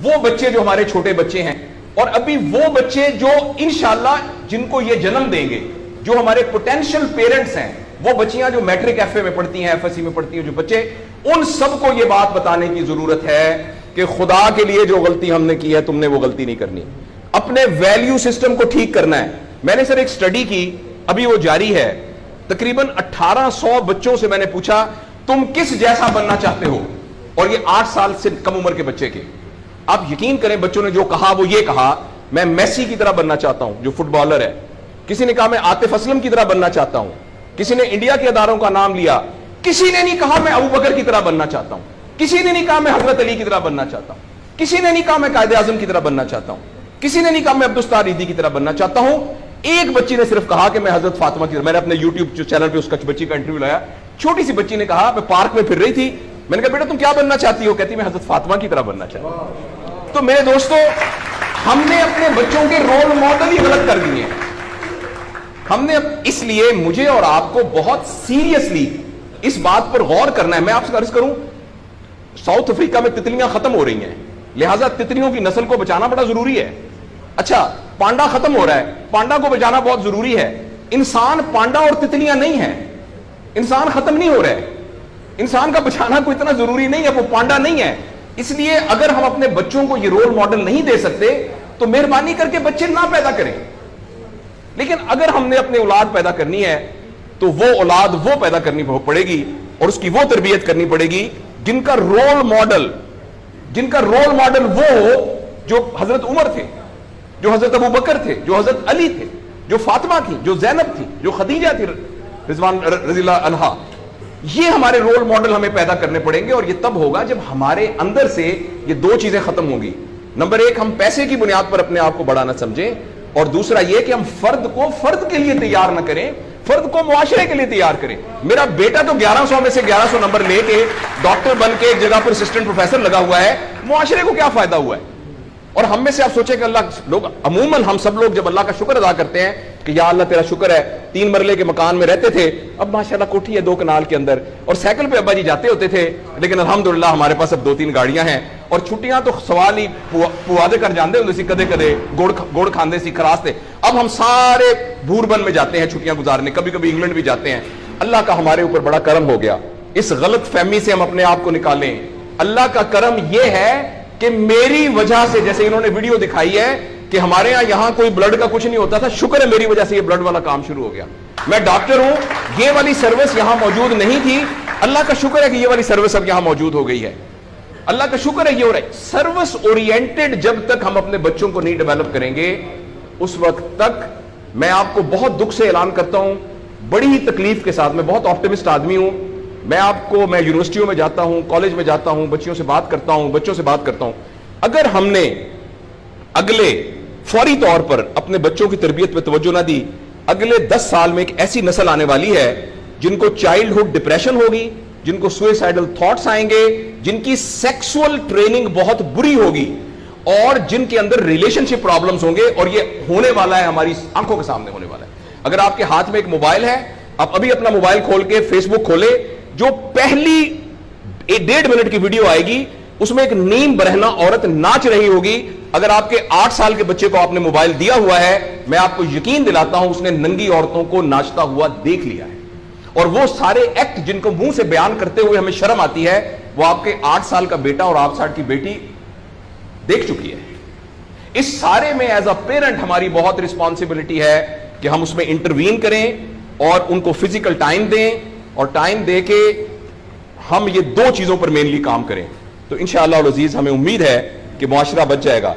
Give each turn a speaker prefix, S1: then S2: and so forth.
S1: وہ بچے جو ہمارے چھوٹے بچے ہیں اور ابھی وہ بچے جو انشاءاللہ جن کو یہ جنم دیں گے, جو ہمارے پوٹینشیل پیرنٹس ہیں, وہ بچیاں جو میٹرک ایف اے میں پڑھتی ہیں, ایف ایس سی میں پڑھتی ہیں, جو بچے, ان سب کو یہ بات بتانے کی ضرورت ہے کہ خدا کے لیے جو غلطی ہم نے کی ہے تم نے وہ غلطی نہیں کرنی. اپنے ویلیو سسٹم کو ٹھیک کرنا ہے. میں نے سر ایک سٹڈی کی, ابھی وہ جاری ہے, تقریباً 1800 بچوں سے میں نے پوچھا تم کس جیسا بننا چاہتے ہو, اور یہ 8 سال سے کم عمر کے بچے کے. آپ یقین کریں بچوں نے جو کہا وہ یہ کہا میں میسی کی طرح بننا چاہتا ہوں جو فٹ بالر ہے, کسی نے کہا میں عاطف اسلم کی طرح بننا چاہتا ہوں, کسی نے انڈیا کے اداروں کا نام لیا, کسی نے نہیں کہا میں ابو بکر کی طرح بننا چاہتا ہوں, کسی نے نہیں کہا میں حضرت علی کی طرح بننا چاہتا ہوں, کسی نے نہیں کہا میں قائد اعظم کی طرح بننا چاہتا ہوں, کسی نے نہیں کہا میں عبدالستار ریدی کی طرح بننا چاہتا ہوں. ایک بچی نے صرف کہا کہ میں حضرت فاطمہ کی طرح. میں نے اپنے یوٹیوب چینل پہ اس بچی کا انٹرویو لایا, چھوٹی سی بچی نے کہا, میں پارک میں پھر رہی تھی, میں نے کہا بیٹا تم کیا بننا چاہتی ہو, کہتی میں حضرت فاطمہ کی طرح بننا چاہتی ہوں. تو میرے دوستو, ہم نے اپنے بچوں کے رول ماڈل ہی غلط کر دیے ہیں. ہم نے, اس لیے مجھے اور آپ کو بہت سیریسلی اس بات پر غور کرنا ہے. میں آپ سے عرض کروں, ساؤتھ افریقہ میں تتلیاں ختم ہو رہی ہیں, لہٰذا تتلیوں کی نسل کو بچانا بڑا ضروری ہے. اچھا, پانڈا ختم ہو رہا ہے, پانڈا کو بچانا بہت ضروری ہے. انسان پانڈا اور تتلیاں نہیں ہیں, انسان ختم نہیں ہو رہا ہے, انسان کا بچانا کوئی اتنا ضروری نہیں ہے, وہ پانڈا نہیں ہے. اس لیے اگر ہم اپنے بچوں کو یہ رول ماڈل نہیں دے سکتے تو مہربانی کر کے بچے نہ پیدا کریں. لیکن اگر ہم نے اپنی اولاد پیدا کرنی ہے تو وہ اولاد وہ پیدا کرنی پڑے گی اور اس کی وہ تربیت کرنی پڑے گی جن کا رول ماڈل وہ ہو جو حضرت عمر تھے, جو حضرت ابو بکر تھے, جو حضرت علی تھے, جو فاطمہ تھی, جو زینب تھی, جو خدیجہ تھی رضوان رضی اللہ عنہا. یہ ہمارے رول ماڈل ہمیں پیدا کرنے پڑیں گے, اور یہ تب ہوگا جب ہمارے اندر سے یہ دو چیزیں ختم ہوں گی. نمبر 1, ہم پیسے کی بنیاد پر اپنے آپ کو بڑا نہ سمجھیں, اور دوسرا یہ کہ ہم فرد کو فرد کے لیے تیار نہ کریں, فرد کو معاشرے کے لیے تیار کریں. میرا بیٹا تو 1100 میں سے 1100 نمبر لے کے ڈاکٹر بن کے ایک جگہ پر اسسٹنٹ پروفیسر لگا ہوا ہے, معاشرے کو کیا فائدہ ہوا ہے؟ اور ہم میں سے آپ سوچیں کہ اللہ لوگ, عموماً ہم سب لوگ جب اللہ کا شکر ادا کرتے ہیں کہ یا اللہ تیرا شکر ہے, 3 مرلے کے مکان میں رہتے تھے, اب ماشاءاللہ کوٹھی ہے 2 کنال کے اندر, اور سائیکل پہ ابا جی جاتے ہوتے تھے, لیکن الحمدللہ ہمارے پاس اب 2-3 گاڑیاں ہیں, اور چھٹیاں تو سوال ہی پوادے کر جاندے ہوندے سی, کدے کدے گوڑ کھاندے سی, خراس تھے. اب ہم سارے بھوربن میں جاتے ہیں چھٹیاں گزارنے, کبھی کبھی انگلینڈ بھی جاتے ہیں. اللہ کا ہمارے اوپر بڑا کرم ہو گیا. اس غلط فہمی سے ہم اپنے آپ کو نکالیں. اللہ کا کرم یہ ہے کہ میری وجہ سے, جیسے انہوں نے ویڈیو دکھائی ہے کہ ہمارے یہاں کوئی بلڈ کا کچھ نہیں ہوتا تھا, شکر ہے میری وجہ سے یہ بلڈ والا کام شروع ہو گیا. میں ڈاکٹر ہوں, یہ والی سروس یہاں موجود نہیں تھی, اللہ کا شکر ہے کہ یہ والی سروس اب یہاں موجود ہو گئی ہے. اللہ کا شکر ہے یہ ہو رہا ہے. سروس اورینٹڈ جب تک ہم اپنے بچوں کو نہیں ڈیولپ کریں گے, اس وقت تک میں آپ کو بہت دکھ سے اعلان کرتا ہوں, بڑی ہی تکلیف کے ساتھ, میں بہت آپٹمسٹ آدمی ہوں, میں یونیورسٹیوں میں جاتا ہوں, کالج میں جاتا ہوں, بچوں سے بات کرتا ہوں, اگر ہم نے اگلے فوری طور پر اپنے بچوں کی تربیت پہ توجہ نہ دی, اگلے 10 سال میں ایک ایسی نسل آنے والی ہے جن کو چائلڈہڈ ڈپریشن ہوگی, جن کو سوئسائڈل تھاٹس آئیں گے, جن کی سیکسول ٹریننگ بہت بری ہوگی, اور جن کے اندر ریلیشن شپ پرابلمز ہوں گے. اور یہ ہونے والا ہے, ہماری آنکھوں کے سامنے ہونے والا ہے. اگر آپ کے ہاتھ میں ایک موبائل ہے, آپ ابھی اپنا موبائل کھول کے فیس بک کھولے, جو پہلی 1.5 منٹ کی ویڈیو آئے گی اس میں ایک نیم برہنہ عورت ناچ رہی ہوگی. اگر آپ کے 8 سال کے بچے کو آپ نے موبائل دیا ہوا ہے, میں آپ کو یقین دلاتا ہوں اس نے ننگی عورتوں کو ناچتا ہوا دیکھ لیا ہے, اور وہ سارے ایکٹ جن کو منہ سے بیان کرتے ہوئے ہمیں شرم آتی ہے, وہ آپ کے 8 سال کا بیٹا اور 8 سال کی بیٹی دیکھ چکی ہے. اس سارے میں ایز اے پیرنٹ ہماری بہت رسپانسبلٹی ہے کہ ہم اس میں انٹروین کریں اور ان کو فزیکل ٹائم دیں, اور ٹائم دے کے ہم یہ 2 چیزوں پر مینلی کام کریں. تو انشاءاللہ العزیز ہمیں امید ہے کہ معاشرہ بچ جائے گا.